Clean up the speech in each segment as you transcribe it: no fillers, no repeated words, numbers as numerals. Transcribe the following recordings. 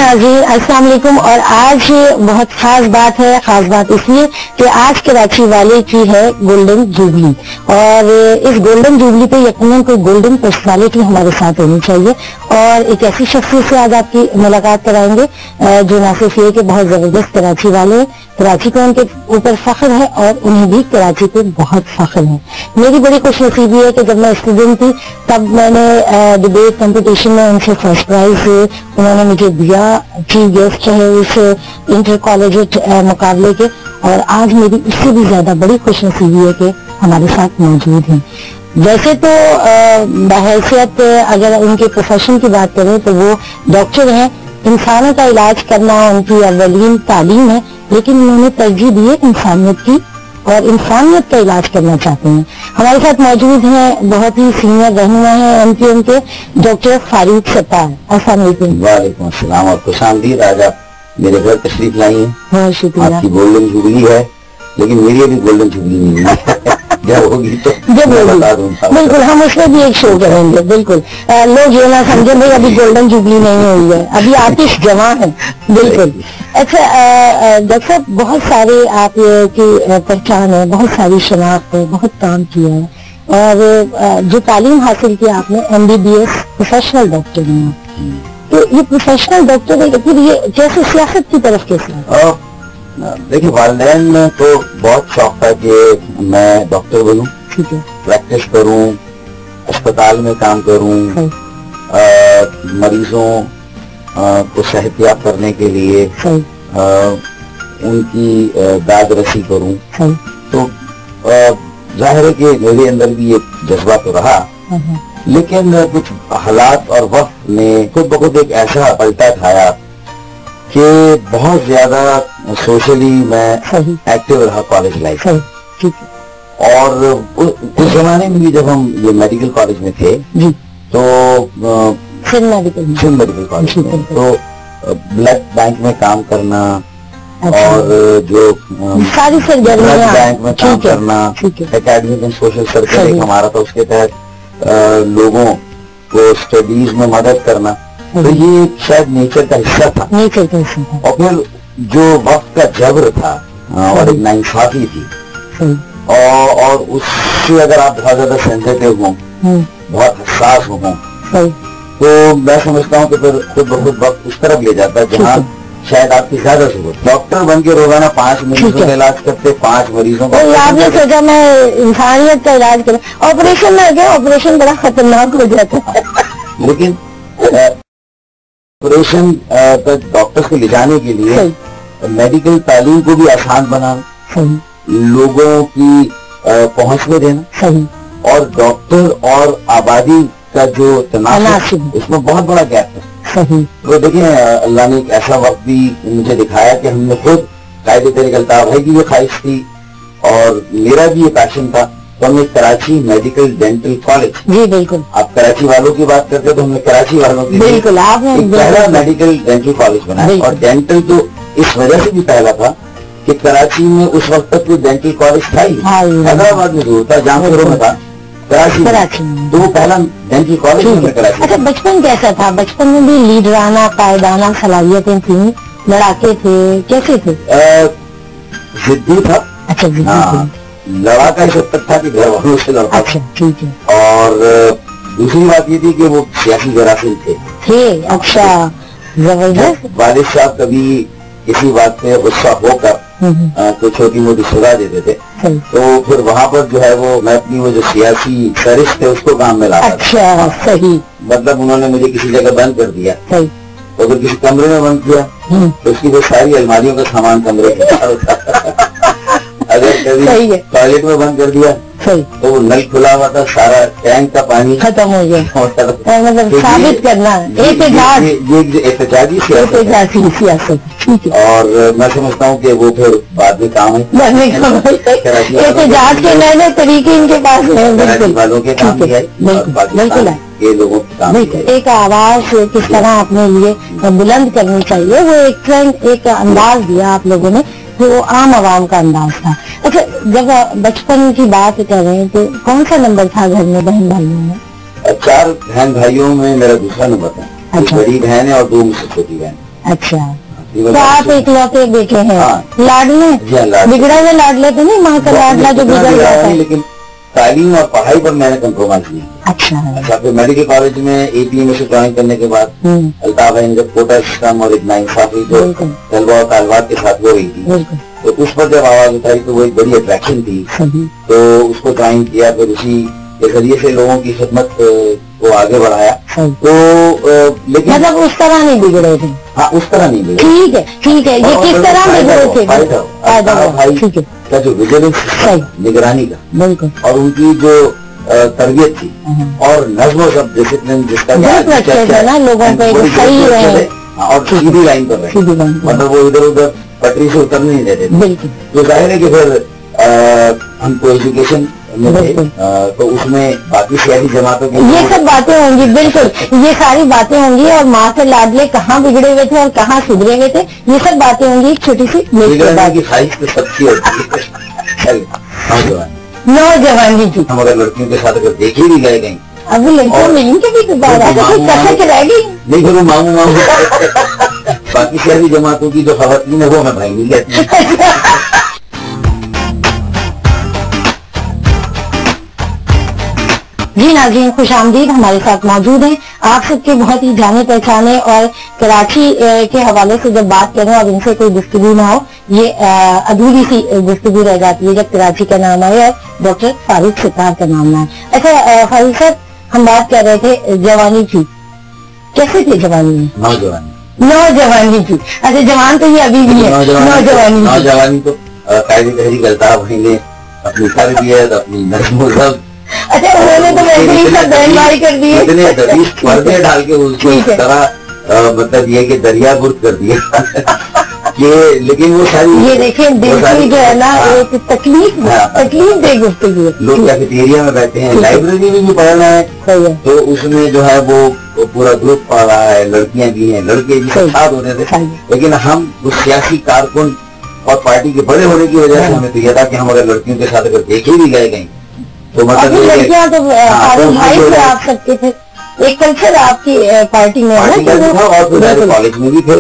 ناظرین السلام علیکم. اور آج بہت خاص بات ہے. خاص بات اس لیے کہ آج کراچی والے کی ہے گولڈن جوبلی, اور اس گولڈن جوبلی پہ یقیناً کوئی گولڈن پرسنالٹی ہمارے ساتھ ہونی چاہیے, اور ایک ایسی شخصیت سے آج آپ کی ملاقات کرائیں گے جو نہ صرف یہ کہ بہت زبردست کراچی والے ہیں, کراچی کو ان کے اوپر فخر ہے اور انہیں بھی کراچی پہ بہت فخر ہے. میری بڑی خوش نصیبی ہے کہ جب میں اسٹوڈنٹ تھی تب میں نے ڈبیٹ کمپٹیشن میں ان سے فرسٹ پرائز انہوں نے مجھے دیا, چیف گیسٹ ہے اس انٹر کالج مقابلے کے, اور آج میری اس سے بھی زیادہ بڑی خوش نصیبی ہے کہ ہمارے ساتھ موجود ہیں. ویسے تو بحیثیت اگر ان کے پروفیشن کی بات کریں تو وہ ڈاکٹر ہیں, انسانوں کا علاج کرنا ان کی اولین تعلیم ہے, لیکن انہوں نے ترجیح دی ہے انسانیت کی اور انسانیت کا علاج کرنا چاہتے ہیں. ہمارے ساتھ موجود ہیں بہت ہی سینئر رہنما ہیں ایم پی ایم کے ڈاکٹر فاروق ستار. السلام علیکم. وعلیکم السلام اور خوش آمدید. آج آپ میرے گھر تشریف لائی ہیں. بہت شکریہ. آپ کی گولڈن جوبلی ہے لیکن میری ابھی گولڈن جوبلی نہیں ہے. جب ہوگی تو بتا دوں. بالکل ہم اس میں بھی ایک شو کریں گے. بالکل لوگ یہ نہ سمجھیں بھائی ابھی گولڈن جوبلی نہیں ہوئی ہے, ابھی آتش جوان ہے. بالکل. اچھا ڈاکٹر صاحب, بہت سارے آپ کی پہچان ہے, بہت ساری شناخت ہے, بہت کام کیا ہے, اور جو تعلیم حاصل کی آپ نے M B B S professional doctor ہیں, تو یہ پروفیشنل ڈاکٹر ہے پھر یہ کیسے سیاست کی طرف کیسے؟ دیکھیے والدین تو بہت شوق تھا کہ میں ڈاکٹر بنوں, پریکٹس کروں, اسپتال میں کام کروں, مریضوں کو صحت یاب کرنے کے لیے ان کی داد رسی کروں. تو ظاہر ہے کہ میرے اندر بھی یہ جذبہ تو رہا, لیکن کچھ حالات اور وقت نے خود بخود ایک ایسا پلٹا کھایا کہ بہت زیادہ سوشلی میں ایکٹیو رہا کالج لائف. اور اس زمانے میں بھی جب ہم یہ میڈیکل کالج میں تھے تو سندھ میڈیکل کالج میں تو بلڈ بینک میں کام کرنا اور جو بلڈ بینک میں کام کرنا, اکیڈمک اینڈ سوشل سرکل ایک ہمارا تھا, اس کے تحت لوگوں کو اسٹڈیز میں مدد کرنا, تو یہ شاید نیچر کا حصہ تھا. اور پھر جو وقت کا جبر تھا اور ایک ناانصافی تھی, اور اس سے اگر آپ بہت زیادہ سینسیٹیو ہوں, بہت حساس ہوں, تو میں سمجھتا ہوں کہ پھر خود بخود وقت اس طرف لے جاتا ہے جہاں شاید آپ کی زیادہ ضرورت. ڈاکٹر بن کے روزانہ 5 مریضوں کا علاج کرتے, 5 مریضوں کا. آپ نے سوچا میں انسانیت کا علاج کروں, آپریشن میں گیا, آپریشن بڑا خطرناک ہو جاتا ہے. لیکن آپریشن تک ڈاکٹر کو لے جانے کے لیے میڈیکل تعلیم کو بھی آسان بنانا, لوگوں کی پہنچ میں دینا, اور ڈاکٹر اور آبادی کا جو تناسب اس میں بہت بڑا گیپ ہے. تو دیکھیں اللہ نے ایک ایسا وقت بھی مجھے دکھایا کہ ہم نے خود قائد طریق الطاف ہے کی یہ خواہش تھی اور میرا بھی یہ پیشن تھا, تو ہم نے کراچی میڈیکل ڈینٹل کالج. جی بالکل. آپ کراچی والوں کی بات کرتے تو ہم نے کراچی والوں کی بالکل پہلا میڈیکل ڈینٹل کالج بنایا, اور ڈینٹل تو اس وجہ سے بھی پہلا تھا کہ کراچی میں اس وقت تک کوئی ڈینٹل کالج تھا ہی, حیدرآباد میں ضرور تھا, جہاں میں تھا کراچی, تو وہ پہلا ڈینٹل کالج میں کراچی. اچھا بچپن کیسا تھا؟ بچپن میں بھی لیڈرانہ قائدانہ صلاحیتیں تھیں, لڑاکے تھے, کیسے تھے؟ ضدی تھا. اچھا لڑا کا اس حد تک تھا کہ گھر والوں سے لڑتا تھا, اور دوسری بات یہ تھی کہ وہ سیاسی جراثیم تھے. اچھا زبردست. والد صاحب کبھی کسی بات پہ غصہ ہو کر کوئی چھوٹی موٹی سزا دیتے تھے, تو پھر وہاں پر جو ہے وہ میں اپنی وہ جو سیاسی سرش تھے اس کو کام میں لاتا. اچھا صحیح. مطلب انہوں نے مجھے کسی جگہ بند کر دیا, تو اگر کسی کمرے میں بند کیا تو اس کی وہ ساری الماریوں کا سامان کمرے کے باہر ہوتا. اگر کبھی ٹوائلٹ میں بند کر دیا تو وہ نل کھلا ہوا تھا, سارا ٹینک کا پانی ختم ہو گیا. مطلب ثابت کرنا یہ احتجاجی سیاست, اور میں سمجھتا ہوں کہ وہ پھر بعد میں کام ہے. احتجاج کے نئے نئے طریقے ان کے پاس ہیں, والوں کے کام بھی ہے, بالکل یہ لوگوں کے کام. ایک آواز کس طرح اپنے لیے بلند کرنی چاہیے, وہ ایک انداز دیا آپ لوگوں نے جو عام عوام کا انداز تھا. اچھا جب بچپن کی بات کر رہے ہیں تو کون سا نمبر تھا گھر میں بہن بھائیوں میں؟ 4 بہن بھائیوں میں میرا دوسرا نمبر تھا. بڑی بہن ہے اور 2 مجھ سے چھوٹی بہن. اچھا تو آپ اکلوتے بیٹے ہیں لاڈلے بگڑا ہوئے لاڈلے تو نہیں، ماں کا لاڈلا جو بگڑ جاتا ہے. لیکن تعلیم اور پڑھائی پر میں نے کمپرومائز نہیں. اچھا پھر میڈیکل کالج میں APM میں سے جوائن کرنے کے بعد الطاف بھائی نے جب کوٹا سسٹم اور ایک ناانصافی جو طلبہ اور طالبات کے ساتھ ہو رہی تھی تو اس پر جب آواز اٹھائی تو وہ ایک بڑی اٹریکشن تھی تو اس کو جوائن کیا. پھر اسی کے ذریعے سے لوگوں کی خدمت کو آگے بڑھایا. تو لیکن مطلب اس طرح نہیں بگڑے تھے. ہاں اس طرح نہیں بگڑے. ٹھیک ہے ٹھیک ہے. یہ کس طرح بگڑے تھے کا جو ویجیلنس نگرانی کا بالکل اور ان کی جو تربیت تھی اور نظم و ضبط ڈسپلن جس کا لوگوں کو صحیح رہے اور سیدھی لائن پر رہے مطلب وہ ادھر ادھر پٹری سے اتر نہیں دیتے تھے. تو ظاہر ہے کہ پھر ہم کو ایجوکیشن میں تھے تو اس میں باقی سیاسی جماعتوں کی یہ سب باتیں ہوں گی. بالکل یہ ساری باتیں ہوں گی اور ماں کے لاڈلے کہاں بگڑے ہوئے تھے اور کہاں سدھرے ہوئے تھے یہ سب باتیں ہوں گی. چھوٹی سی کی خواہش تو سب کی ہوتی ہے. نوجوانی کی ہم اگر لڑکیوں کے ساتھ اگر دیکھے بھی گئے گئیں ابھی لڑکیوں میں ان کے بھی رہ گئی نہیں پھر وہ ماموں باقی سیاسی جماعتوں کی جو خواتین ہے وہ میں بھائی نہیں کہتی. جی ناظرین خوش آمدید. ہمارے ساتھ موجود ہیں آپ سب کے بہت ہی جانے پہچانے اور کراچی کے حوالے سے جب بات کریں اور ان سے کوئی گفتگو نہ ہو یہ ادھوری سی گفتگو رہ جاتی ہے جب کراچی کا نام آئے اور ڈاکٹر فاروق ستار کا نام آئے. اچھا فاروق صاحب ہم بات کر رہے تھے جوانی کی. کیسے تھے جوانی میں؟ نوجوانی کی. اچھا جوان تو یہ ابھی بھی ہے. نوجوانی تو قائد تحریک الطاف بھائی نے اپنی تربیت اپنی نظم و ضبط اچھا انہوں نے تو ویسے ہی سب بہنمائی کر دی اتنے پردے ڈال کے اس کو اس طرح مطلب یہ کہ دریا گرد کر دیا کہ لیکن وہ ساری یہ دیکھیں دل کی جو ہے نا ایک تکلیف دے گفتگو. لوگ کیفیٹیریا میں بیٹھے ہیں لائبریری میں بھی پڑھنا ہے تو اس میں جو ہے وہ پورا گروپ پڑھ رہا ہے لڑکیاں بھی ہیں لڑکے بھی ساتھ ہوتے تھے. لیکن ہم اس سیاسی کارکن اور پارٹی کے بڑے ہونے کی وجہ سے ہمیں تو یہ تھا کہ ہم اگر لڑکیوں کے ساتھ اگر دیکھے بھی گئے گئیں تو مطلب لڑکیاں تو بھائی سے آپ سکتے تھے. ایک کلچر آپ کی پارٹی میں اور پھر کالج میں بھی پھر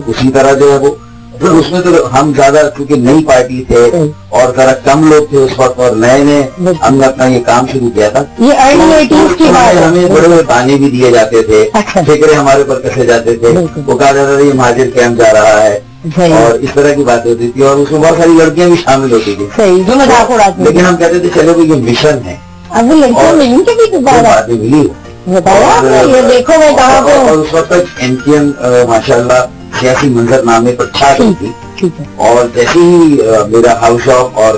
اسی طرح جو ہے وہ پھر اس میں تو ہم زیادہ کیونکہ نئی پارٹی تھے اور ذرا کم لوگ تھے اس وقت اور نئے ہم نے اپنا یہ کام شروع کیا تھا. ہمیں بڑے بڑے تانے بھی دیے جاتے تھے فکرے ہمارے پر کسے جاتے تھے. وہ کہا جاتا تھا یہ مہاجر کیمپ جا رہا ہے اور اس طرح کی باتیں ہوتی تھی اور اس میں بہت ساری لڑکیاں بھی شامل ہوتی تھی. لیکن ہم کہتے تھے چلو کہ یہ مشن ہے باتیں ملی اور اس وقت تک MTM ماشاء اللہ سیاسی منظر نامے پر چھا گئی تھی. اور جیسے ہی میرا ہاؤس آف اور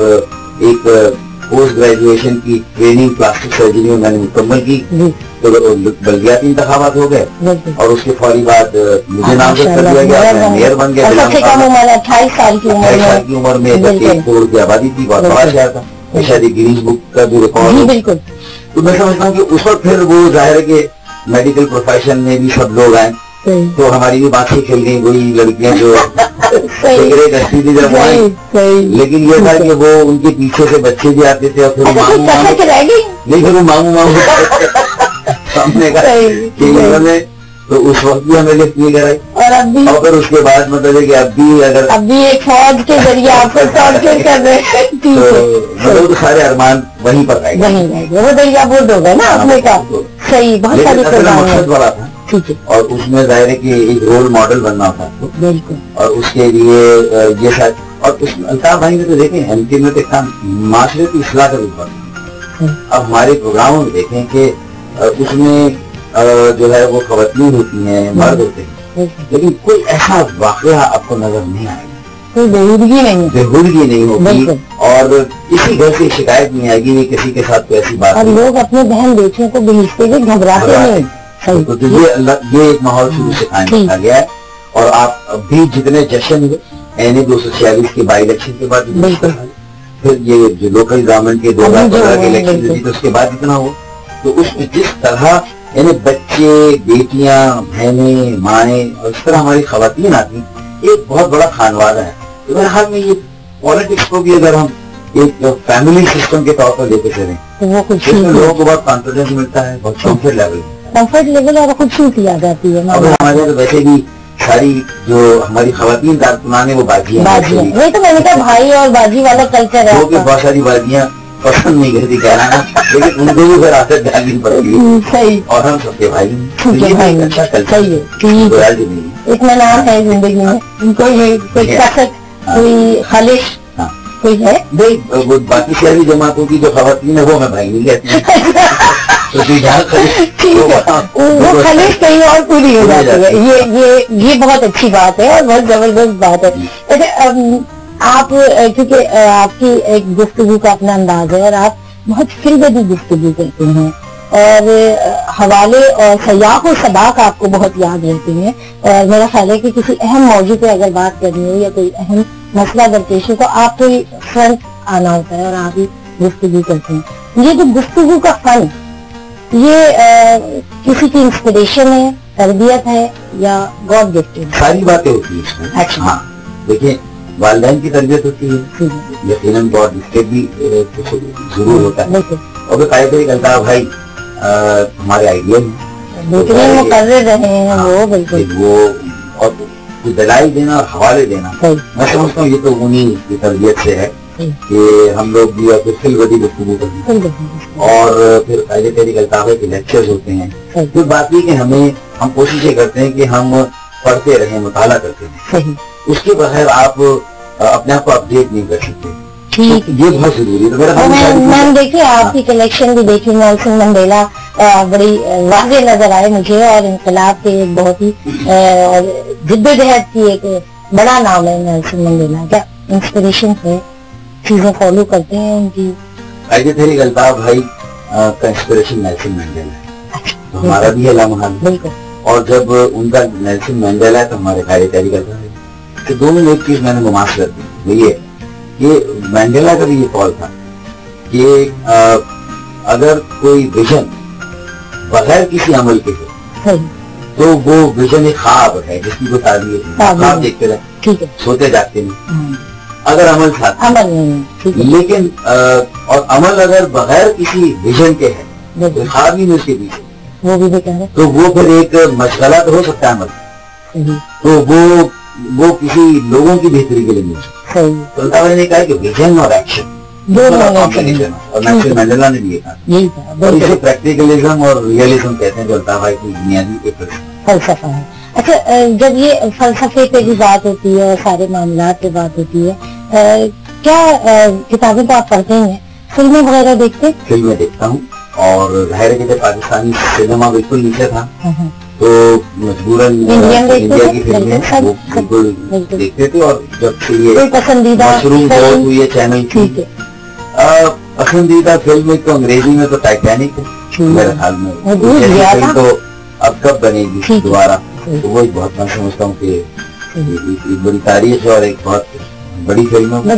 ایک پوسٹ گریجویشن کی ٹریننگ پلاسٹک سرجری میں نے مکمل کی تو بلدیاتی انتخابات ہو گئے اور اس کے فوری بعد مجھے نامزد کر دیا گیا. میں میئر بن گیا. 28 سال کی عمر میں 31 کروڑ کی آبادی تھی. بہت بڑا شہر تھا. شاید گرینز بک کا بھی ریکارڈ. تو میں سمجھتا ہوں کہ اس وقت پھر وہ ظاہر ہے کہ میڈیکل پروفیشن میں بھی سب لوگ آئے تو ہماری بھی باتیں کھیل گئی وہی لڑکیاں جو دستی تھی جب آئی. لیکن یہ تھا کہ وہ ان کے پیچھے سے بچے بھی آتے تھے اور پھر نہیں پھر وہ ماموں سامنے کا تو اس وقت بھی ہمیں لفٹ نہیں کرائی اور پھر اس کے بعد مطلب ہے کہ اب بھی ایک فوج کے ذریعے آپ کو ٹارچر کر رہے ہیں مطلب سارے ارمان وہیں پر آئے گا وہ دریا بورڈ ہوگا نا اپنے کا. صحیح بہت سارے مقصد بڑا تھا اور اس میں ظاہر ہے کہ ایک رول ماڈل بننا تھا بالکل اور اس کے لیے یہ شاید اور الطاف بھائی نے تو دیکھیں MTM میں تو معاشرے کی اصلاح کا بھی بڑا. اب ہمارے پروگراموں میں دیکھیں کہ اس میں جو ہے وہ خواتین ہوتی ہیں مرد ہوتے ہیں لیکن کوئی ایسا واقعہ آپ کو نظر نہیں آئے گا. کوئی بےہودگی نہیں ہوگی اور اسی گھر سے شکایت نہیں آئے گی کسی کے ساتھ کوئی ایسی بات. اور لوگ اپنے بہن بیٹیوں کو بھیجتے ہوئے گھبراتے نہیں. تو یہ ایک ماحول شروع سے قائم کیا گیا ہے اور آپ بھی جتنے جشن ہوئے NA-246 کے بائی الیکشن کے بعد پھر یہ جو لوکل گورنمنٹ کے 2015 کے الیکشن ہوئی تو اس کے بعد اتنا ہو تو اس میں جس طرح یعنی بچے بیٹیاں بہنیں مائیں اور اس طرح ہماری خواتین آتی ایک بہت بڑا خانوادہ ہے. تو میرے خیال میں یہ پالیٹکس کو بھی اگر ہم ایک فیملی سسٹم کے طور پر لے کے چلیں تو لوگوں کو بہت کانفیڈنس ملتا ہے بہت کمفرٹ لیول اور خوبصورتی آ جاتی ہے. ہمارے تو ویسے بھی ساری جو ہماری خواتین کارکنان ہیں وہ باجی ہیں. وہی تو میں نے کہا بھائی اور باجی والا کلچر ہے. بہت ساری باجیاں پسند نہیں کرتی کہنا نا, لیکن ان کو بھی پھر عادت ڈالنی پڑتی ہے. صحیح. اور ہم سب کے بھائی ہیں. اچھا کلچر ہے, اطمینان ہے زندگی میں. کوئی کسک, کوئی خالش کوئی ہے. باقی شہری جماعتوں کی جو خواتین ہے وہ میں بھائی نہیں کہتی. وہ خالص کہیں اور پوری ہو جاتی ہے. یہ بہت اچھی بات ہے اور بہت زبردست بات ہے. آپ کیونکہ آپ کی ایک گفتگو کا اپنا انداز ہے اور آپ بہت فل بدی گفتگو کرتے ہیں اور حوالے اور سیاق و سباق آپ کو بہت یاد رہتے ہیں. اور میرا خیال ہے کہ کسی اہم موضوع پہ اگر بات کرنی ہو یا کوئی اہم مسئلہ درپیش ہو تو آپ کو فرنٹ آنا ہوتا ہے اور آپ ہی گفتگو کرتے ہیں. یہ جو گفتگو کا فن, یہ کسی کی انسپریشن ہے, تربیت ہے یا گاڈ گفٹ ہے؟ ساری باتیں ہوتی ہیں اس میں. ہاں دیکھیں, والدین کی تربیت ہوتی ہے, یقیناً گاڈ گفٹ بھی ضرور ہوتا ہے. اور قائد الطاف بھائی ہمارے آئیڈیا مقرر رہے ہیں وہ بالکل, وہ اور دلائل دینا اور حوالے دینا, میں سمجھتا ہوں یہ تو انہیں کی تربیت سے ہے کہ ہم لوگ بھی فل بدی گفتگو کرتے ہیں. اور پھر قائد تحریک الطاف کے لیکچرز ہوتے ہیں. پھر بات یہ کہ ہم کوشش یہ کرتے ہیں کہ ہم پڑھتے رہیں, مطالعہ کرتے ہیں. اس کے بغیر آپ اپنے آپ کو اپڈیٹ نہیں کر سکتے. یہ بہت ضروری ہے. میں نے دیکھی آپ کی کلیکشن بھی دیکھی, نیلسن منڈیلا بڑی واضح نظر آئے مجھے, اور انقلاب کے ایک بہت ہی جدوجہد کی ایک بڑا نام ہے نیلسن منڈیلا. کیا انسپریشن ہے, چیزیں فالو کرتے ہیں ان کی؟ قائد تحریک الطاف بھائی کا انسپریشن نیلسن منڈیلا ہے, ہمارا بھی ہے لمحہ. بالکل. اور جب ان کا نیلسن منڈیلا ہے تو ہمارے قائد تحریک الطاف ہے. کہ دونوں میں ایک چیز میں نے مماثلت کی, وہ یہ کہ منڈیلا کا بھی یہ قول تھا کہ اگر کوئی ویژن بغیر کسی عمل کے ہو تو وہ ویژن ایک خواب ہے جس کی کوئی تعبیر نہیں. خواب دیکھتے رہے, سوتے جاگتے نہیں, اگر عمل ساتھ. لیکن اور عمل اگر بغیر کسی ویژن کے ہے, خواب ہی نہیں اس کے پیچھے, تو وہ پھر ایک مشغلہ تو ہو سکتا ہے عمل, تو وہ کسی لوگوں کی بہتری کے لیے نہیں. تو الطاف نے کہا کہ ویژن اور ایکشن کمبینیشن, اور نیلسن منڈیلا نے بھی یہ کہا. اور اسے پریکٹیکلزم اور ریئلزم کہتے ہیں جو الطاف بھائی کی بنیادی ایک فلسفہ ہے. اچھا, جب یہ فلسفے پہ بھی بات ہوتی ہے اور سارے معاملات پہ بات ہوتی ہے, کیا کتابیں تو آپ پڑھتے ہیں, فلمیں وغیرہ دیکھتے ہیں؟ فلمیں دیکھتا ہوں, اور ظاہر ہے کہ پاکستانی سینما بالکل نیچے تھا تو مجبوراً انڈیا کی فلمیں وہ بالکل دیکھتے تھے. اور جب سے یہ مشروم ہوئی ہے چینل کی, پسندیدہ فلم تو انگریزی میں تو ٹائٹینک ہے میرے خیال میں. تو اب کب بنے گی دوبارہ, تو وہ بہت میں سمجھتا ہوں کہ ایک بڑی تاریخ ہے اور ایک بہت بڑی فلم ہے.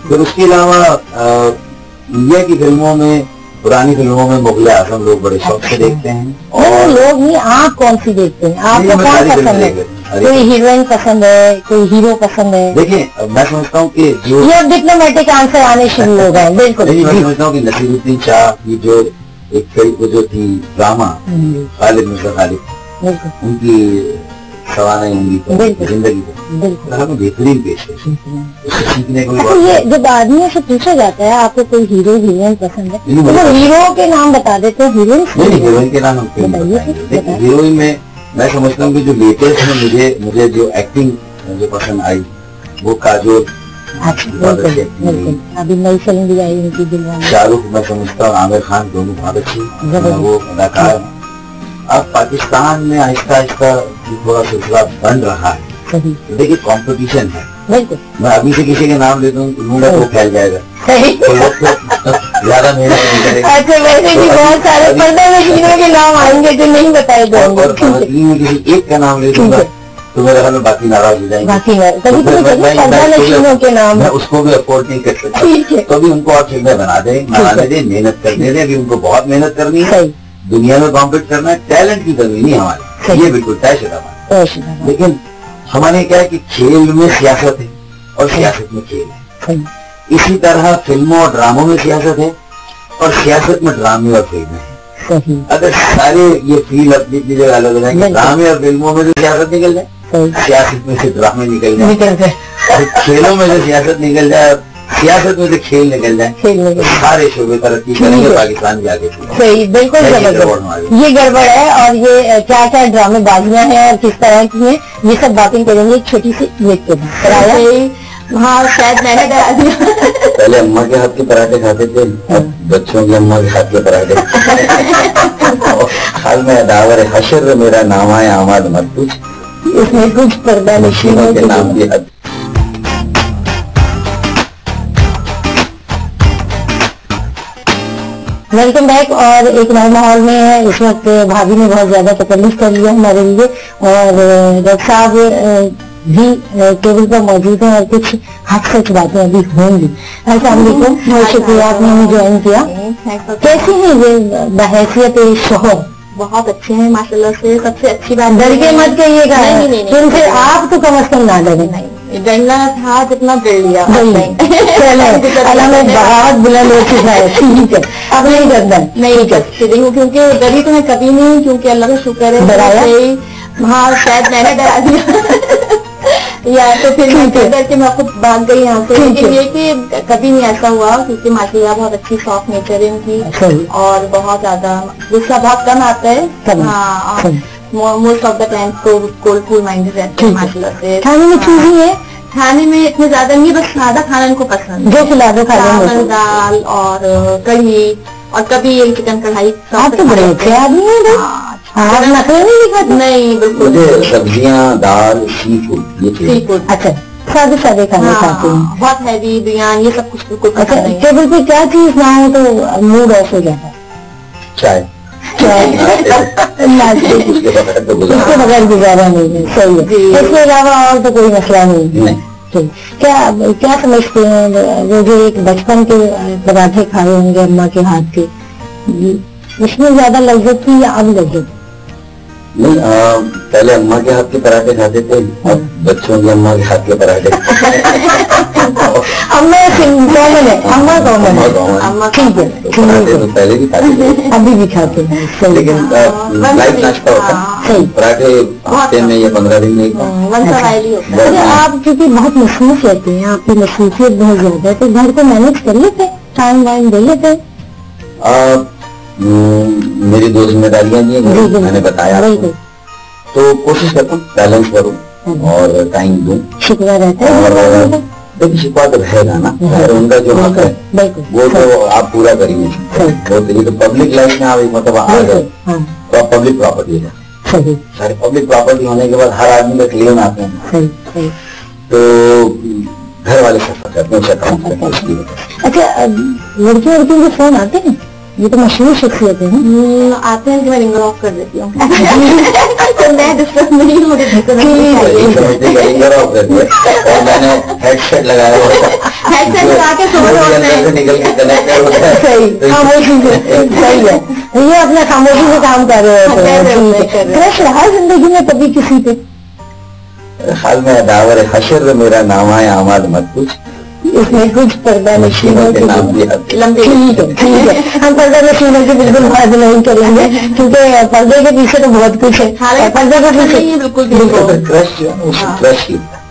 پھر اس کے علاوہ انڈیا کی فلموں میں, پرانی فلموں میں مغل اعظم لوگ بڑے شوق سے دیکھتے ہیں. اور لوگ نہیں, آپ کون سی دیکھتے ہیں؟ آپ کو کون پسند ہے؟ کوئی ہیروئن پسند ہے, کوئی ہیرو پسند ہے؟ دیکھیں میں سمجھتا ہوں کہ جو یہ ڈپلومیٹک آنسر آنے شروع ہو گئے. بالکل. میں سمجھتا ہوں کہ نصیر الدین شاہ کی جو ایک فلم جو تھی ڈرامہ خالد مرزا خالد, ان کی سوانح زندگی بہترین پیش ہے. یہ جب آدمیوں سے پوچھا جاتا ہے آپ کو کوئی ہیرو ہیروئن پسند ہے, تو ہیرو کے نام بتا دیتے ہیں, ہیروئن کے نام ہم ہیروئن میں سمجھتا ہوں کہ جو لیٹسٹ ہے مجھے جو ایکٹنگ جو پسند آئی وہ کاجول, ابھی نئی فلم بھی آئی ان کی دلوانے, شاہ رخ, میں سمجھتا ہوں عامر خان, دونوں بہت اچھی وہ اداکار ہیں. اب پاکستان میں آہستہ آہستہ تھوڑا سلسلہ بن رہا ہے. دیکھیے کمپٹیشن ہے, میں ابھی سے کسی کا نام لے دوں گا تو پھیل جائے گا, زیادہ محنت نہیں کرے گا. بہت سارے پردہ نشینوں کے نام آئیں گے جو نہیں بتائے جائیں گے. کسی ایک کا نام لے دوں گا تو میرے خیال میں باقی ناراض ہو جائیں گے. میں اس کو بھی افورڈ نہیں کر سکتا, تو ابھی ان کو اور فلمیں بنانے دیں, محنت کرنے دیں. ابھی ان کو بہت محنت کرنی ہے, دنیا میں کمپیٹ کرنا ہے, ٹیلنٹ کی کمی نہیں ہماری, یہ بالکل طے شدہ بات ہے. لیکن ہمارے کیا ہے کہ کھیل میں سیاست ہے اور سیاست میں کھیل ہے. اسی طرح فلموں اور ڈراموں میں سیاست ہے اور سیاست میں ڈرامے اور فلمیں ہیں. اگر سارے یہ فیل اپنی اپنی جگہ الگ ہو جائیں گے, ڈرامے اور فلموں میں جو سیاست نکل جائے سیاست میں سے ڈرامے نکل جائے, کھیلوں میں سے سیاست نکل جائے, سیاست میں سے کھیل نکل جائے, سارے شعبے ترقی کریں گے, پاکستان بھی آگے. صحیح, بالکل یہ گڑبڑ ہے. اور یہ کیا کیا ڈرامے بازیاں ہیں اور کس طرح کی ہیں, یہ سب باتیں کریں گے ایک چھوٹی سی بریک کے بعد. ہاں شاید میں نے ڈرا دیا. پہلے اماں کے ہاتھ کے پراٹھے کھاتے تھے, بچوں کے اماں کے ہاتھ کے پراٹھے. حال میں داور حشر میرا نام ہے آماد مت پوچھ, اس میں کچھ پردہ نشینوں کے نام بھی. Welcome back. اور ایک نئے ماحول میں ہے اس وقت. بھابھی نے بہت زیادہ تکلیف کر لیا ہمارے لیے, اور ڈاکٹر صاحب بھی ٹیبل پر موجود ہیں اور کچھ حق سچ باتیں ابھی ہوں گی. السلام علیکم, بہت شکریہ آپ نے ہمیں جوائن کیا. کیسے ہیں یہ بحیثیت شوہر؟ بہت اچھے ہیں ماشاء اللہ سے. سب سے اچھی بات, ڈر کے مت کہیے گا, ان سے آپ تو کم از کم نہ ڈریں. ڈرنا تھا جتنا ڈر لیا. بہت بلند ہو چکا ہے, ٹھیک ہے, اب نہیں ڈرنا. نہیں کرتی ہوں کیونکہ ڈری تو میں کبھی نہیں, کیونکہ اللہ کا شکر ہے. ڈرایا؟ ہاں شاید میں نے ڈرا دیا یا تو پھر ڈر کے میں خود بھاگ گئی یہاں سے. لیکن یہ کہ کبھی نہیں ایسا ہوا, کیونکہ ماشاء اللہ بہت اچھی سافٹ نیچر ہے ان کی, اور بہت زیادہ غصہ بہت کم آتا ہے. ہاں, most of the time cold cool mind رہتے ہیں ماشاء اللہ سے. کھانے میں چیزیں ہیں, کھانے میں اتنے زیادہ نہیں, بس سادہ کھانا ان کو پسند, جو کھلا دو چاول دال اور کڑھی, اور کبھی چکن کڑھائی. آپ تو بڑے اچھے آدمی ہیں. آپ نخرے نہیں دکھاتے؟ نہیں بالکل. مجھے سبزیاں, دال, سی فوڈ, یہ سی فوڈ اچھا سادے سادے کھانے کھاتے ہیں. بہت ہیوی بریانی یہ سب کچھ بالکل پسند نہیں. ٹیبل پہ کیا چیز نہ ہو تو موڈ آف ہو جاتا ہے. چائے اس کے بغیر گزارا نہیں ہے. صحیح ہے, اس کے علاوہ اور تو کوئی مسئلہ نہیں. کیا سمجھتے ہیں وہ جو ایک بچپن کے پراٹھے کھائے ہوں گے اماں کے ہاتھ کے, اس میں زیادہ لذت تھی یا اب لذت؟ نہیں, پہلے اماں کے ہاتھ کے پراٹھے کھاتے تھے, اب بچوں کے اماں کے ہاتھ کے پراٹھے. اماں کامن ہے, ٹھیک ہے, پہلے بھی کھاتے تھے, ابھی بھی کھاتے ہیں. لیکن لائٹ ناشتہ ہوتا ہے, پراٹھے ہفتے میں یا 15 دن میں. آپ کیونکہ بہت مصروف رہتے ہیں, آپ کی مصروفیت بہت زیادہ ہے, تو گھر کو مینج کر لیتے ہیں, ٹائم وائم دے لیتے ہیں؟ میری 2 ذمہ داریاں بھی ہیں, میں نے بتایا, تو کوشش کرتا ہوں بیلنس کروں اور ٹائم دوں. شکوہ رہتا ہے, اور دیکھیے شکوہ تو رہے گا نا, ان کا جو حق ہے وہ تو آپ پورا کریں گے. تو پبلک لائف میں آپ ایک مرتبہ آ گئے تو آپ پبلک پراپرٹی ہے, ساری پبلک پراپرٹی ہونے کے بعد ہر آدمی کا کلیم آتے ہیں, تو گھر والے سفر کرتے ہیں. اچھا لڑکیوں کے فون آتے ہیں, یہ تو مشہور شخصیت ہے. آتے ہیں کہ میں رنگر آف کر دیتی ہوں, میں ڈسٹرب نہیں ہو رہی. اور میں نے ہیڈ سیٹ لگایا ہوا, ہیڈ سیٹ لگا کے نکل کے کنیکٹ ہوتا ہے. صحیح ہے, یہ اپنا خاموشی سے کام کر رہے ہوتے ہیں. کرش رہا زندگی میں کبھی کسی پہ؟ حال میں داور حشر میرا نام ہے آماد مت پوچھ, اس میں کچھ پردہ نشینوں کے نام بھی. ٹھیک ہے, ہم پردہ نشینوں کی بالکل بات نہیں کریں گے, کیونکہ پردے کے پیچھے تو بہت کچھ ہے. پردے کے پیچھے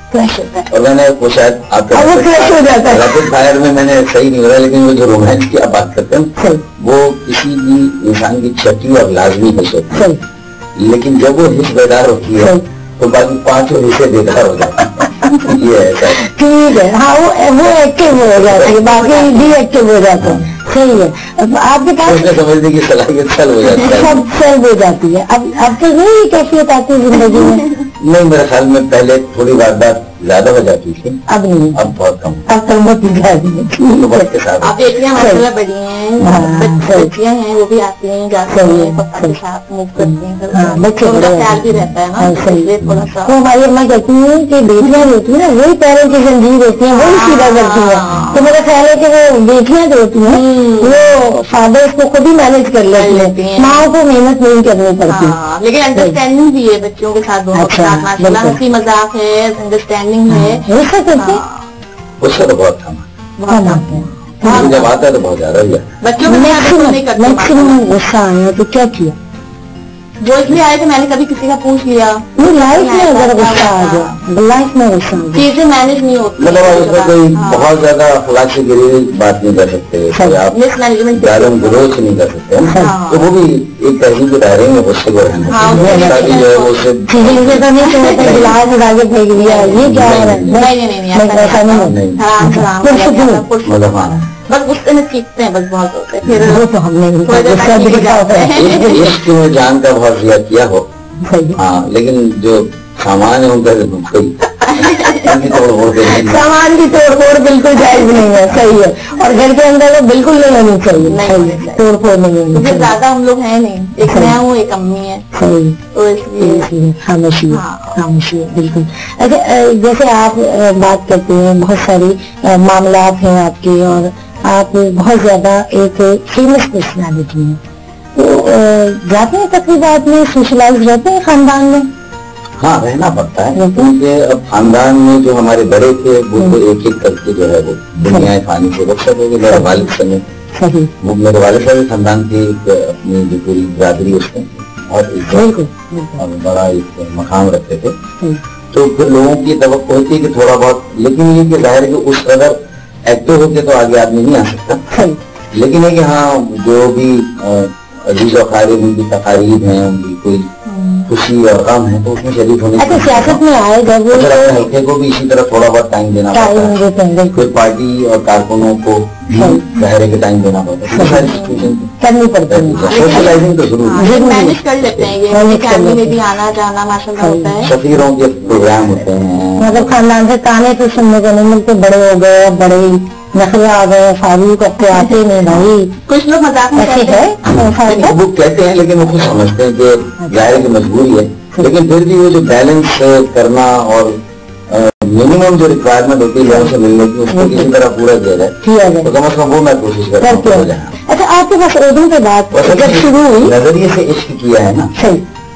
کرش, اور میں نے وہ شاید آپ ریپڈ فائر میں نے صحیح نہیں ہو رہا, لیکن وہ جو رومانس کی آپ بات کرتے ہیں وہ کسی بھی انسان کی چھٹی اور لازمی حص ہوتی ہے, لیکن جب وہ حص بیدار ہوتی ہے تو باقی 5 حصے بیدار ہو جاتے ہیں. یہ ہے ٹھیک ہے, ہاں وہ ایکٹیو ہو جاتی ہے, باقی بھی ایکٹیو ہو جاتے ہیں. صحیح ہے, آپ کے پاس سمجھنے کی صلاحیت سیل ہو جاتی ہے, سب سیل ہو جاتی ہے. اب تو نہیں کیفیت آتی ہے زندگی میں؟ نہیں, میرے خیال میں پہلے تھوڑی واردات زیادہ ہو جاتی تھی, اب نہیں, اب بہت کم. اب تو بہت اب بیٹیاں ماشاءاللہ بڑی ہیں, بچیاں ہیں وہ بھی آتی ہیں جاتی ہیں, پپا کے ساتھ موو کرتی ہیں, بچوں کا خیال بھی رہتا ہے نا. تھوڑا سا تو ہماری اماں کہتی ہیں کہ بیٹیاں ہوتی ہیں نا وہی پیروں کی زنجیر ہوتی ہیں, وہی سیدھا کرتی ہیں. تو میرا خیال ہے کہ وہ بیٹیاں جو ہوتی ہیں وہ فادر کو خود ہی مینج کر لیتی ہیں, ماں کو محنت نہیں کرنی پڑتی. لیکن انڈرسٹینڈنگ بھی ہے بچوں کے ساتھ, دونوں کے ساتھ ماشاءاللہ ہنسی مذاق ہے, انڈرسٹینڈنگ ہے. ایسا کرتے اس سے تو بہت کم ہے, جب آتا ہے تو بہت زیادہ ہی ہے. بچوں میں میکسیمم غصہ آیا تو کیا کیا؟ جو اس لیے آئے تھے میں نے کبھی کسی کا پوچھ لیا لائف میں اگر غصہ آ گیا لائف میں غصہ چیزیں مینج نہیں ہوتی مطلب اس میں کوئی بہت زیادہ اخلاق سے گری بات نہیں کر سکتے آپ مس مینجمنٹ گالم گلوچ نہیں کر سکتے تو وہ بھی ایک تہذیب کے دائرے میں غصے کو رہنا جو ہے وہ بس غصے میں سیکھتے ہیں بس بہت ہوتے ہیں عشق میں جان کا بہت زیادہ کیا ہو ہاں لیکن جو سامان ہے ان کا سامان کی توڑ پھوڑ بالکل جائز نہیں ہے صحیح ہے اور گھر کے اندر وہ بالکل نہیں ہونی چاہیے توڑ پھوڑ نہیں ہونی زیادہ ہم لوگ ہیں نہیں ایک میں ہوں ایک امی ہے صحیح تو اس لیے خاموشی خاموشی بالکل اچھا جیسے آپ بات کرتے ہیں بہت ساری معاملات ہیں آپ کے اور آپ بہت زیادہ ایک فیمس پرسنالٹی ہیں تو جاتے ہیں تقریبات میں سوشلائز رہتے ہیں خاندان میں ہاں رہنا پڑتا ہے کیونکہ اب خاندان میں جو ہمارے بڑے تھے وہ تو ایک ایک کر کے جو ہے وہ دنیا فانی سے رخصت ہو گئے میرے والد صاحب وہ میرے والد صاحب خاندان کی اپنی جو پوری برادری اس میں اور بڑا ایک مقام رکھتے تھے تو پھر لوگوں کی توقع ہوتی ہے کہ تھوڑا بہت لیکن یہ کہ ظاہر ہے کہ اس قدر ایکٹیو ہوتے تو آگے آدمی نہیں آ سکتا لیکن ہے کہ ہاں جو بھی عزیز و اقارب ان کی تقاریب ہیں ان کی کوئی خوشی اور غم ہے تو اس میں شریک ہونے سیاست میں آئے جب ہلکے کو بھی اسی طرح تھوڑا بہت ٹائم دینا پڑتا ہے پھر پارٹی اور کارکنوں کو بھی ظاہرے کے ٹائم دینا پڑتا ہے ساری سچویشن کرنی پڑتی ہے سوشلائزنگ تو ضروری مینج کر لیتے ہیں یہ فیملی میں بھی آنا جانا ماشاءاللہ ہوتا ہے سفیروں کے پروگرام ہوتے ہیں مطلب خاندان سے تانے تو سننے کو نہیں ملتے بڑے ہو گئے بڑے نخرے آ گئے فاروق اب تو آتے نہیں بھائی کچھ لوگ مذاق میں وہ کہتے ہیں لیکن وہ خود سمجھتے ہیں کہ ظاہر کی مجبوری ہے لیکن پھر بھی وہ جو بیلنس کرنا اور منیمم جو ریکوائرمنٹ ہوتی ہے لوگوں سے ملنے کی اس کو کسی طرح پورا کیا جائے تو کم از کم وہ میں کوشش کرتا ہوں. اچھا آپ کے پاس اردو کے بعد جب شروع ہوئی نظریے سے عشق کیا ہے نا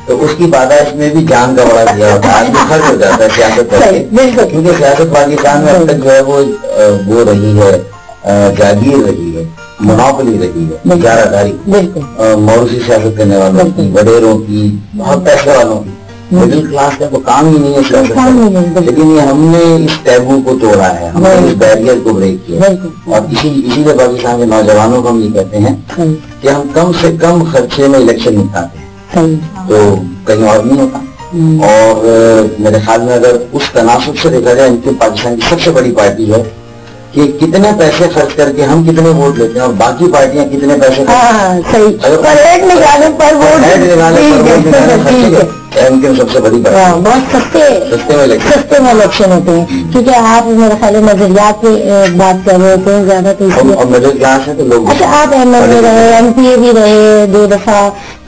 تو اس کی پاداش میں بھی جان کا بڑا دیا ہوتا ہے آدمی خرچ ہو جاتا ہے سیاست کر کے کیونکہ سیاست پاکستان میں اب تک جو ہے وہ رہی ہے جاگیر رہی ہے مناپلی رہی ہے اجارہ داری موروثی سیاست کرنے والوں کی وڈیروں کی بہت پیسے والوں کی مڈل کلاس کا تو کام ہی نہیں ہے سیاست لیکن یہ ہم نے اس ٹیبو کو توڑا ہے ہم نے اس بیریئر کو بریک کیا اور اسی لیے پاکستان کے نوجوانوں کو ہم یہ کہتے ہیں کہ ہم کم سے کم خرچے میں الیکشن نکالتے ہیں تو کہیں اور نہیں ہوتا اور میرے خیال میں اگر اس تناسب سے دیکھا جائے ان کی پاکستان کی سب سے بڑی پارٹی ہے کہ کتنے پیسے خرچ کر کے ہم کتنے ووٹ لیتے ہیں اور باقی پارٹیاں کتنے پیسے سب سے بڑی بہت سستے میں الیکشن ہوتے ہیں کیونکہ آپ میرے خیال نظریات پہ بات کر رہے ہوتے ہیں زیادہ تو مڈل کلاس ہے تو لوگ اچھا آپ ایم ایل اے رہے ایم پی اے بھی رہے 2 دفعہ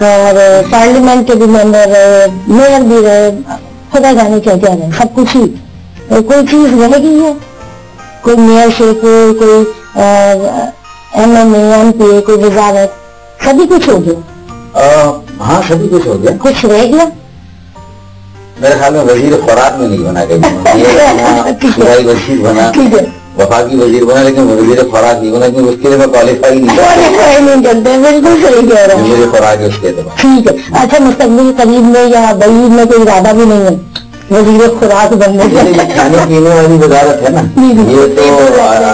اور پارلیمنٹ کے بھی ممبر رہے میئر بھی رہے خدا جانے کیا کیا رہے سب کچھ ہی کوئی چیز رہ گئی ہے کوئی میئر شپ کوئی M L A M P A کوئی وزارت سبھی کچھ ہو گیا ہاں سبھی کچھ ہو گیا کچھ رہ گیا میرے خیال میں وزیر خوراک میں نہیں بنا گئی وزیر بنا وفاقی وزیر بنا لیکن وزیر خوراک نہیں بنا کیونکہ اس کے لیے میں کوالیفائی نہیں کرتے بالکل صحیح کہہ رہے ہیں وزیر خوراک ہے اس کے اعتبار ٹھیک ہے اچھا مستقبل قریب میں یا بعید میں کوئی ارادہ بھی نہیں ہے وزیر خوراک بننے کے کھانے پینے والی وزارت ہے نا یہ تو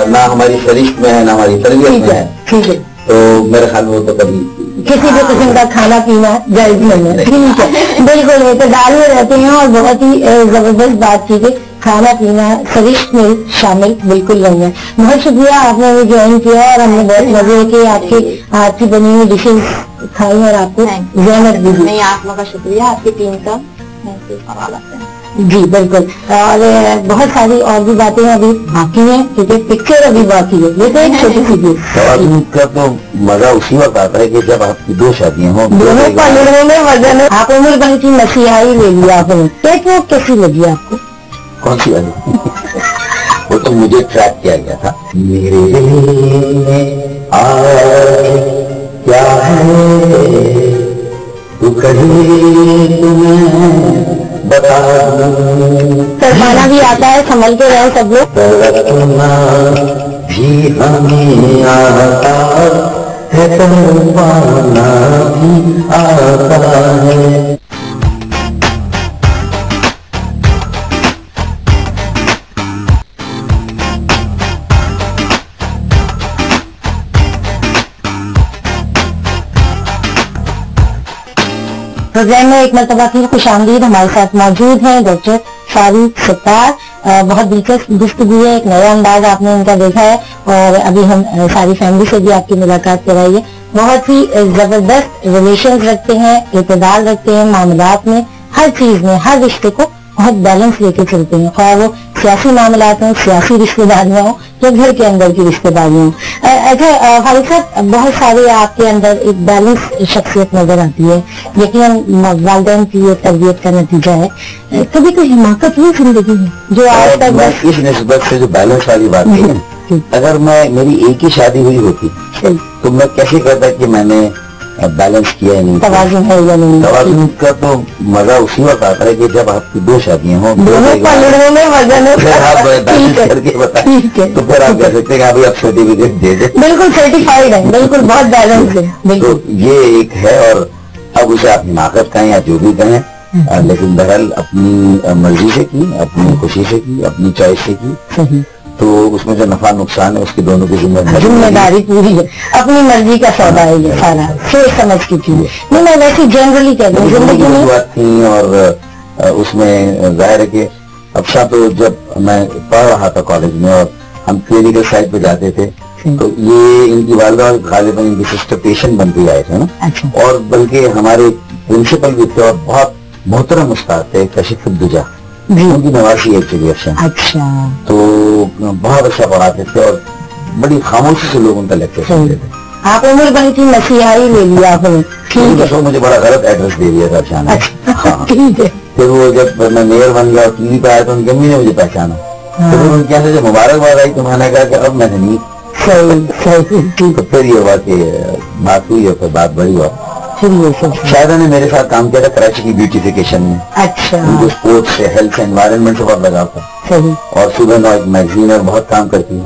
نہ ہماری فہرست میں ہے نہ ہماری تربیت میں ہے ٹھیک ہے تو میرے خیال میں وہ تو کبھی کسی بھی قسم کا کھانا پینا جائز نہیں ہے ٹھیک ہے بالکل اعتدال میں رہتے ہیں اور بہت ہی زبردست بات کی کہ کھانا پینا فہرست میں شامل بالکل نہیں ہے بہت شکریہ آپ نے ہمیں جوائن کیا اور ہم نے بہت مزے کہ آپ کی ہاتھ کی بنی ہوئی ڈشز کھائی اور آپ کو زحمت بھی دی آپ لوگوں کا شکریہ آپ کی ٹیم کا جی بالکل اور بہت ساری اور بھی باتیں ابھی باقی ہیں کیونکہ پکچر ابھی باقی ہے یہ تو ایک چھوٹی سی چیز خواتین کا تو مزہ اسی وقت آتا ہے کہ جب آپ کی 2 شادیاں ہوں دونوں پلڑوں میں مزہ نہیں آپ عمر بھر کی مسیحائی لے لیا آپ نے ایک وہ کیسی لگی آپ کو کون سی والی وہ تو مجھے ٹریک کیا گیا تھا میرے کیا ہے تو کہیں تمہیں سرمانا بھی آتا ہے سنبھل کے رہے سب لوگ بھی ہمیں آتا تروانا بھی آتا ہے. پروگرام میں ایک مرتبہ پھر خوش آمدید. ہمارے ساتھ موجود ہیں ڈاکٹر فاروق ستار. بہت دلچسپ گفتگو ہے, ایک نیا انداز آپ نے ان کا دیکھا ہے, اور ابھی ہم ساری فیملی سے بھی آپ کی ملاقات کرائی ہے. بہت ہی زبردست ریلیشنز رکھتے ہیں, اعتدال رکھتے ہیں معاملات میں, ہر چیز میں, ہر رشتے کو بہت بیلنس لے کے چلتے ہیں, خواہ وہ سیاسی معاملات ہوں, سیاسی رشتے داریاں ہوں, یا گھر کے اندر کی رشتے داریاں ہوں. اچھا فاروق صاحب, بہت سارے آپ کے اندر ایک بیلنس شخصیت نظر آتی ہے, یقیناً والدین کی یہ تربیت کا نتیجہ ہے. کبھی کوئی حماقت ہوئی زندگی میں جو آج تک اس نسبت سے جو بیلنس والی بات ہے, اگر میری ایک ہی شادی ہوئی ہوتی تو میں کیسے کرتا کہ میں نے بیلنس کیا ہے, نہیں توازن ہے یا نہیں. توازن کا تو مزہ اسی وقت آتا ہے کہ جب آپ کی 2 شادیاں ہوں, تو پھر آپ کہہ سکتے ہیں کہ آپ سرٹیفکیٹ دے دیں. بالکل سرٹیفائڈ ہے, بالکل بہت بیلنس ہے. تو یہ ایک ہے, اور اب اسے آپ حماقت کہیں یا جو بھی کہیں, لیکن بہرحال اپنی مرضی سے کی, اپنی خوشی سے کی, اپنی چوائس سے کی, تو اس میں جو نفع نقصان ہے اس کی دونوں کی ذمہ داری پوری ہے. اپنی مرضی کا سودا ہے یہ سارا, سوچ سمجھ کی چیز. نہیں میں ویسے جنرلی کہتا ہوں زندگی میں بات تھی, اور اس میں ظاہر ہے کہ افسا تو جب میں پڑھ رہا تھا کالج میں اور ہم کلینکل سائٹ پہ جاتے تھے, تو یہ ان کی والدہ غالباً ان کی سسٹر پیشنٹ بنتے آئے تھے نا, اور بلکہ ہمارے پرنسپل بھی تھے اور بہت محترم استاد تھے, کشف الدجا, ان کی نواسی ایکچولی افسر. اچھا. تو بہت اچھا پڑھاتے تھے اور بڑی خاموشی سے لوگوں کا لیکچر سنتے تھے. آپ عمر بنی تھی مسیحائی لے لیا آپ نے, مجھے بڑا غلط ایڈریس دے دیا تھا اچانک. ہاں پھر وہ جب میں میئر بن گیا اور ٹی وی پہ آیا تو ان کی امی نے مجھے پہچانا, تو ان کے اندر جب مبارکباد آئی تو میں نے کہا کہ اب میں نے نہیں. تو پھر یہ ہوا کہ بات ہوئی اور پھر بات بڑی ہوا. شاید نے میرے ساتھ کام کیا تھا کراچی کی بیوٹیفیکیشن میں. اچھا. اسپورٹس سے, ہیلتھ سے, انوائرمنٹ سے بہت لگا تھا, اور صبح 9 ایک میگزین اور بہت کام کرتی ہے,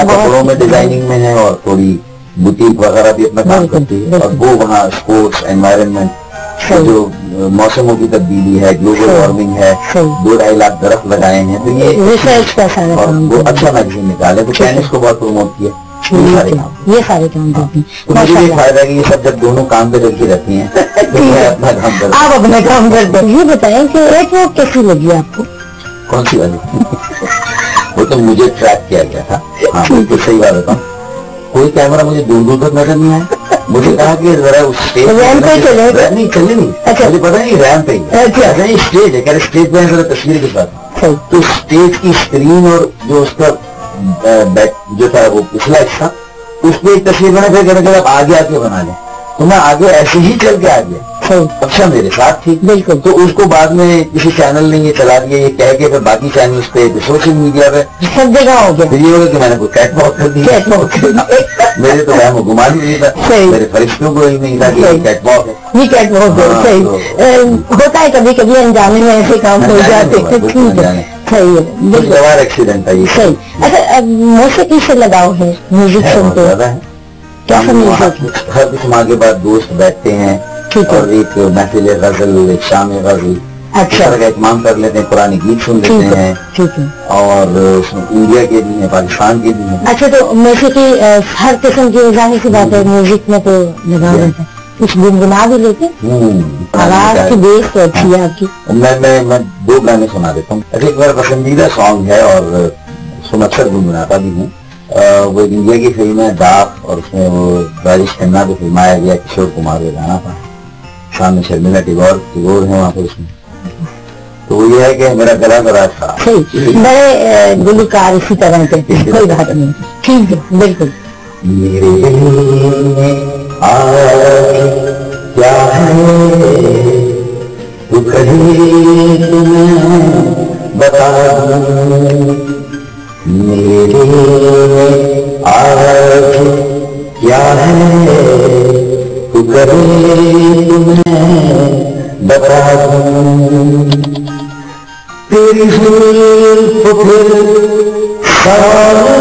کپڑوں میں ڈیزائننگ میں ہے, اور تھوڑی بوٹیک وغیرہ بھی اپنا کام کرتی ہے, اور وہ وہاں اسپورٹس, انوائرمنٹ, جو موسموں کی تبدیلی ہے, گلوبل وارمنگ ہے, 2-2.5 لاکھ درخت لگائے ہیں, تو یہ وہ اچھا میگزین نکالے, تو ٹینس کو بہت پروموٹ کیا. یہ سارے کام کرتی ہیں. مجھے بھی فائدہ ہے کہ یہ سب جب دونوں کام پہ لگی رہتی ہیں اپنا کام کرتے ہیں. آپ اپنا کام کرتے ہیں. یہ بتائیں کہ ایک وہ کیسی لگی آپ کو؟ کون سی والی؟ وہ تو مجھے ٹریک کیا گیا تھا. ہاں بالکل صحیح بات بتاؤں, کوئی کیمرہ مجھے دور تک نظر نہیں آیا. مجھے کہا کہ ذرا اسٹیج نہیں چلے نہیں, مجھے پتا نہیں ریم پہ ہی اسٹیج ہے, کہہ رہے اسٹیج پہ ذرا تصویر کے ساتھ. تو اسٹیج کی اسکرین اور جو اس کا جو تھا وہ پچھلا حصہ, اس پہ ایک تصویر بنا, پھر کہنے کے آگے آ کے بنا لیں, تو میں آگے ایسے ہی چل کے آ گیا. اچھا میرے ساتھ تھی بالکل. تو اس کو بعد میں کسی چینل نے یہ چلا دیا, یہ کہہ کے پھر باقی چینلز پہ, سوشل میڈیا پہ سب جگہ ہو گیا. پھر یہ ہوگا کہ میں نے کوئی کیٹ واک کر دیا. میرے تو میں گمان ہی نہیں تھا, میرے فرشتوں کو ہی نہیں تھا کہ یہ کیٹ واک ہے. یہ کیٹ واک ہے, صحیح ہوتا ہے کبھی کبھی انجانے میں ایسے کام ہو جاتے ہیں. صحیح ہے, ایکسیڈنٹ ہے یہ. صحیح. اچھا موسیقی سے لگاؤ ہے, میوزک سنتے ہیں, ہر اجتماع کے بعد دوست بیٹھتے ہیں اور ایک محفل غزل, ایک شام غزل, اس طرح کا اہتمام کر لیتے ہیں, پرانی گیت سن لیتے ہیں, اور انڈیا کے بھی ہیں, پاکستان کے بھی ہیں. اچھا تو موسیقی ہر قسم کی, ظاہر سی بات ہے میوزک میں تو لگا رہتا ہے, کچھ گنگنا بھی لیتے آواز کی بیس تو اچھی ہے آپ کی. میں 2 گانے سنا دیتا ہوں. ایک میرا پسندیدہ سانگ ہے اور اس کو اکثر گنگناتا بھی ہوں. وہ انڈیا کی فلم ہے ڈاک, اور اس میں وہ راجیش کھنہ کو فلمایا گیا, کشور کمار کا گانا تھا, سامنے شرمیلا ٹیگور ہے وہاں پر اس میں. تو وہ یہ ہے کہ میرا گلا ذرا تھا. بڑے گلوکار اسی طرح کے, کوئی بات نہیں, ٹھیک ہے بالکل. میرے کیا ہے تو کہیں تمہیں بتا دوں, میرے آج کیا ہے تو کہیں تمہیں بتا دوں, تیری زلف پھر سالوں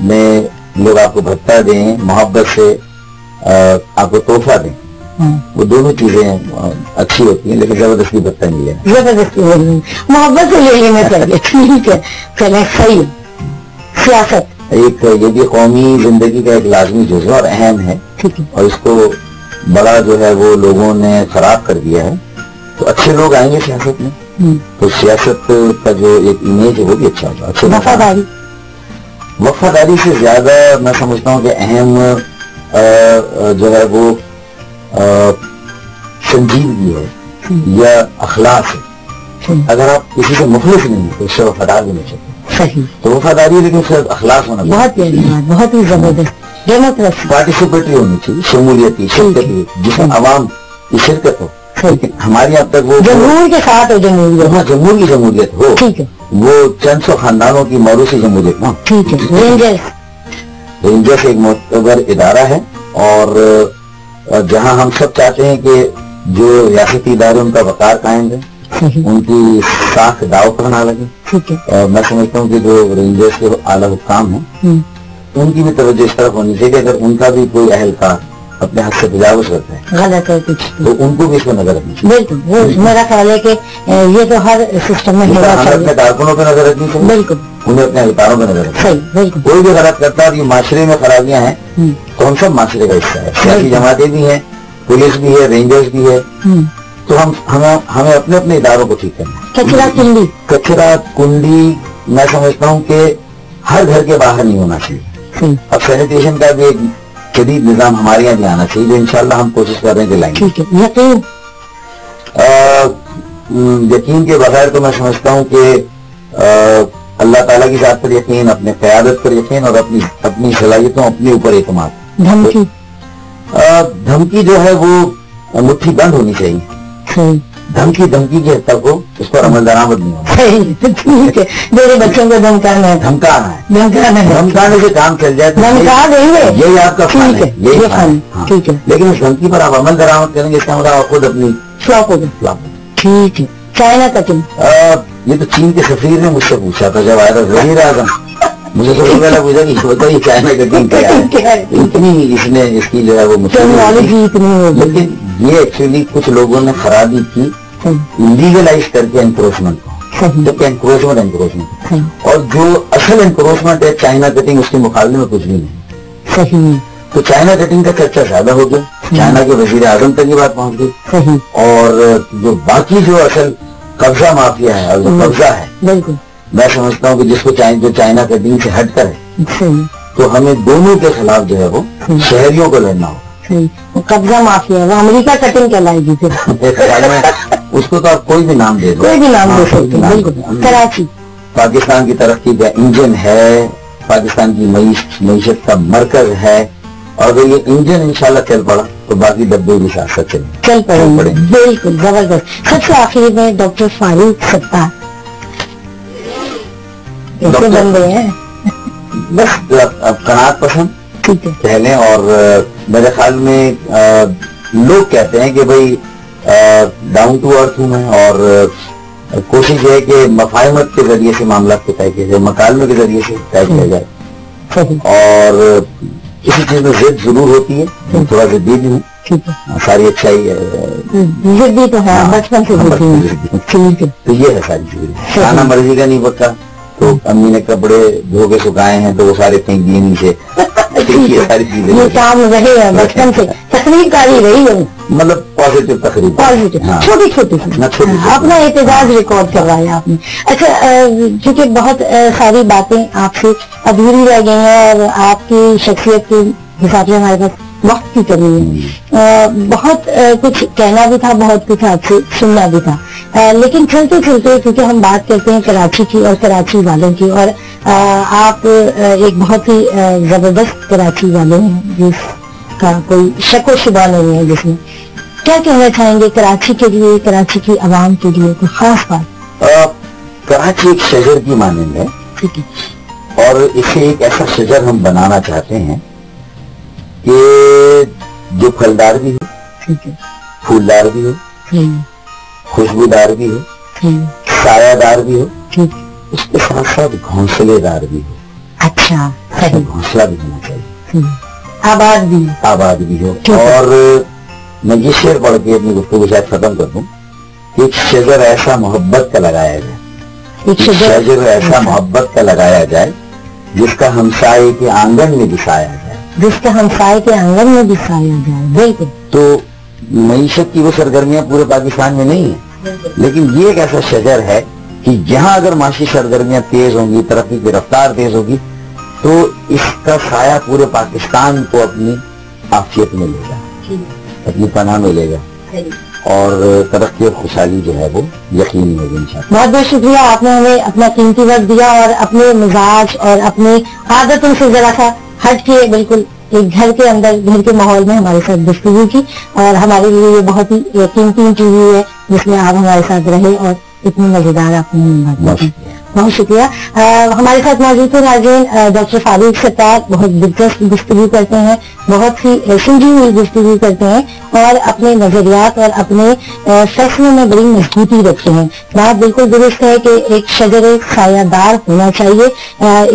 میں لوگ آپ کو بھتہ دیں, محبت سے آپ کو تحفہ دیں, وہ دونوں چیزیں اچھی ہوتی ہیں, لیکن زبردستی بھتہ نہیں لینا, زبردستی محبت سے لے لینا چاہیے. ٹھیک ہے, چلے صحیح. سیاست ایک یہ بھی قومی زندگی کا ایک لازمی جزو اور اہم ہے, اور اس کو بڑا جو ہے وہ لوگوں نے خراب کر دیا ہے. تو اچھے لوگ آئیں گے سیاست میں تو سیاست کا جو ایک امیج ہے وہ بھی اچھا ہوگا. اچھا, وفاداری, وفاداری سے زیادہ میں سمجھتا ہوں کہ اہم جو ہے وہ سنجیدگی ہے یا اخلاص ہے. اگر آپ کسی سے مخلص نہیں تو اس سے وفادار بھی نہیں سکتے. صحیح, تو وفاداری لیکن صرف اخلاص ہونا بہت بہت ہی زبردست. پارٹیسپیٹری ہونی چاہیے, شمولیتی, شرکتی, جس میں عوام کی شرکت ہو. ہماری اب تک وہ جمہور کے ساتھ ہو, جمہور کی جمہوریت ہو, وہ چند سو خاندانوں کی موروثی جمہوریت نا. ٹھیک ہے. رینجرس ایک معتبر ادارہ ہے, اور جہاں ہم سب چاہتے ہیں کہ جو ریاستی ادارے ان کا وقار قائم ہے, ان کی ساکھ داؤ پر نہ لگے. اور میں سمجھتا ہوں کہ جو رینجرس کے اعلیٰ حکام ہیں ان کی بھی توجہ اس طرف ہونی چاہیے کہ اگر ان کا بھی کوئی اہلکار اپنے حد سے تجاوز کرتا ہے, غلط ہے کچھ, تو ان کو بھی اس کو نظر رکھنی چاہیے. بالکل, میرا خیال ہے کہ یہ تو ہر سسٹم میں اپنے کارکنوں پہ نظر رکھنی چاہیے, بالکل, انہیں اپنے اہلکاروں پہ نظر رکھنی. کوئی بھی غلط کرتا ہے اور یہ معاشرے میں خرابیاں ہیں تو ہم سب معاشرے کا حصہ ہے. سیاسی جماعتیں بھی ہیں, پولیس بھی ہے, رینجرز بھی ہے, تو ہمیں اپنے اپنے اداروں کو ٹھیک کرنا ہے. کچرا کنڈی میں سمجھتا ہوں کہ ہر گھر کے باہر نہیں ہونا چاہیے. اب سینیٹیشن کا بھی ایک جدید نظام ہمارے یہاں بھی آنا چاہیے, جو انشاءاللہ ہم کوشش کر رہے ہیں کہ لائیں گے. یقین کے بغیر تو میں سمجھتا ہوں کہ اللہ تعالیٰ کی ذات پر یقین, اپنے قیادت پر یقین, اور اپنی صلاحیتوں, اپنے اوپر اعتماد. دھمکی جو ہے وہ مٹھی بند ہونی چاہیے. دھمکی کی حد تک ہو, اس پر عمل درآمد نہیں ہونا. میرے بچوں کو دھمکانا ہے, دھمکانے سے کام چل جائے, یہی آپ کا فن ہے, یہی فن ہے. لیکن اس دھمکی پر آپ عمل درآمد کریں گے, اس کا مطلب آپ خود اپنی فلاپ ہوگا. ٹھیک ہے. چائنا کٹنگ, یہ تو چین کے سفیر نے مجھ سے پوچھا تھا جب آیا تھا وزیر اعظم, مجھے سب سے پہلے پوچھا کہ بتائیے چائنا کٹنگ کیا ہے. اتنی اس نے اس کی جو ہے وہ لیکن یہ ایکچولی کچھ لوگوں نے خرابی کی لیگلائز کر کے انکروچمنٹ کو, جب کہ انکروچمنٹ اور جو اصل انکروچمنٹ ہے چائنا کٹنگ, اس کے مقابلے میں کچھ بھی نہیں. تو چائنا کٹنگ کا چرچا زیادہ ہو گیا, چائنا کے وزیر اعظم تک یہ بات پہنچ گئی, اور جو باقی جو اصل قبضہ مافیا ہے اور جو قبضہ ہے, میں سمجھتا ہوں کہ جس کو جو چائنا کٹنگ سے ہٹ کر ہے, تو ہمیں دونوں کے خلاف جو ہے وہ شہریوں کو لڑنا ہو. قبضہ مافیا ہے, وہ امریکہ کٹنگ کہلائے گی پھر. اس کو تو آپ کوئی بھی نام دے دو, کوئی بھی نام دے سکتے ہیں. بالکل. کراچی پاکستان کی ترقی کا انجن ہے, پاکستان کی معیشت کا مرکز ہے, اور اگر یہ انجن انشاءاللہ چل پڑا تو باقی ڈبے بھی ساتھ ساتھ چل پڑے. بالکل زبردست. سب سے آخری میں ڈاکٹر فاروق ستار کیسے بن گئے ہیں؟ بس قناعت پسند کہہ لیں, اور میرے خیال میں لوگ کہتے ہیں کہ بھائی ڈاؤن ٹو ارتھ ہوں میں, اور کوشش ہے کہ مفاہمت کے ذریعے سے معاملات کو طے کیا جائے, مکالمے کے ذریعے سے طے کیا جائے, اور کسی چیز میں ضد ضرور ہوتی ہے, تھوڑا ضدی بھی ہوں, ساری اچھائی بچپن سے, تو یہ ہے ساری چیزیں. کھانا مرضی کا نہیں پکا, تو امی نے کپڑے دھو کے سکھائے ہیں تو وہ سارے پھینک دیے نیچے. ساری چیزیں یہ کام رہے ہیں بچپن سے, تقریب کاری رہی ہے, مطلب پازیٹیو تقریب, چھوٹی چھوٹی اپنا احتجاج ریکارڈ کروایا آپ نے. اچھا, کیونکہ بہت ساری باتیں آپ سے ادھوری رہ گئی ہیں, اور آپ کی شخصیت کے حساب سے ہمارے پاس وقت کی کمی ہے. بہت کچھ کہنا بھی تھا, بہت کچھ آپ سے سننا بھی تھا, لیکن چلتے چلتے کیونکہ ہم بات کرتے ہیں کراچی کی اور کراچی والوں کی, اور آپ ایک بہت ہی زبردست کراچی والے ہیں جس کا کوئی شک و شبہ نہیں ہے, جس میں کیا کہنا چاہیں گے کراچی کے لیے, کراچی کی عوام کے لیے کوئی خاص بات؟ کراچی ایک شجر کی مانند ہے, اور اسے ایک ایسا شجر ہم بنانا چاہتے ہیں کہ جو پھلدار بھی ہو, پھولدار بھی ہو, خوشبودار بھی ہو, سایہ دار بھی ہو, اس کے ساتھ ساتھ گھونسلے دار بھی ہو. اچھا، حوصلہ بھی ہونا چاہیے، آباد بھی ہو. اور میں یہ شعر پڑھ کے اپنی گفتگو شاید ختم کر دوں. ایک شجر ایسا محبت کا لگایا جائے، ایک شجر ایسا محبت کا لگایا جائے جس کا ہمسائے کے آنگن میں بسایا جائے، جس کا ہمسائے کے آنگن میں بسایا جائے. بالکل. تو معیشت کی وہ سرگرمیاں پورے پاکستان میں نہیں ہیں، لیکن یہ ایک ایسا شجر ہے کہ جہاں اگر معاشی سرگرمیاں تیز ہوں گی، ترقی کی رفتار تیز ہوگی، تو اس کا سایہ پورے پاکستان کو اپنی عافیت میں لے گا، اپنی پناہ میں لے گا، اور ترقی اور خوشحالی جو ہے وہ یقینی ہوگی انشاءاللہ. بہت بہت شکریہ، آپ نے ہمیں اپنا قیمتی وقت دیا اور اپنے مزاج اور اپنے عادتوں سے ذرا سا ہٹ کے بالکل ایک گھر کے اندر، گھر کے ماحول میں ہمارے ساتھ گفتگو کی، اور ہمارے لیے یہ بہت ہی قیمتی انٹرویو ہے جس میں آپ ہمارے ساتھ رہے اور اتنی مزیدار آپ نے بات کی. بہت شکریہ. ہمارے ساتھ موجود تھے ناظرین ڈاکٹر فاروق ستار، بہت دلچسپ گفتگو کرتے ہیں، بہت ہی سمجھی ہوئی گفتگو کرتے ہیں اور اپنے نظریات اور اپنے فیصلوں میں بڑی مضبوطی رکھتے ہیں. بات بالکل درست ہے کہ ایک شجر سایہ دار ہونا چاہیے.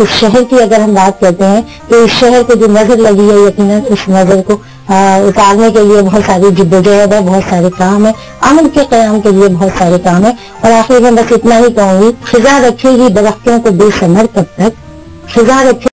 اس شہر کی اگر ہم بات کرتے ہیں تو اس شہر کو جو نظر لگی ہے، یقیناً اس نظر کو اتارنے کے لیے بہت ساری جدوجہد ہے، بہت سارے کام ہے، عمل کے قیام کے لیے بہت سارے کام ہے. اور آخر میں بس اتنا ہی کہوں گی، خزاں رکھے گی درختوں کو بے ثمر کب تک، خزاں رکھے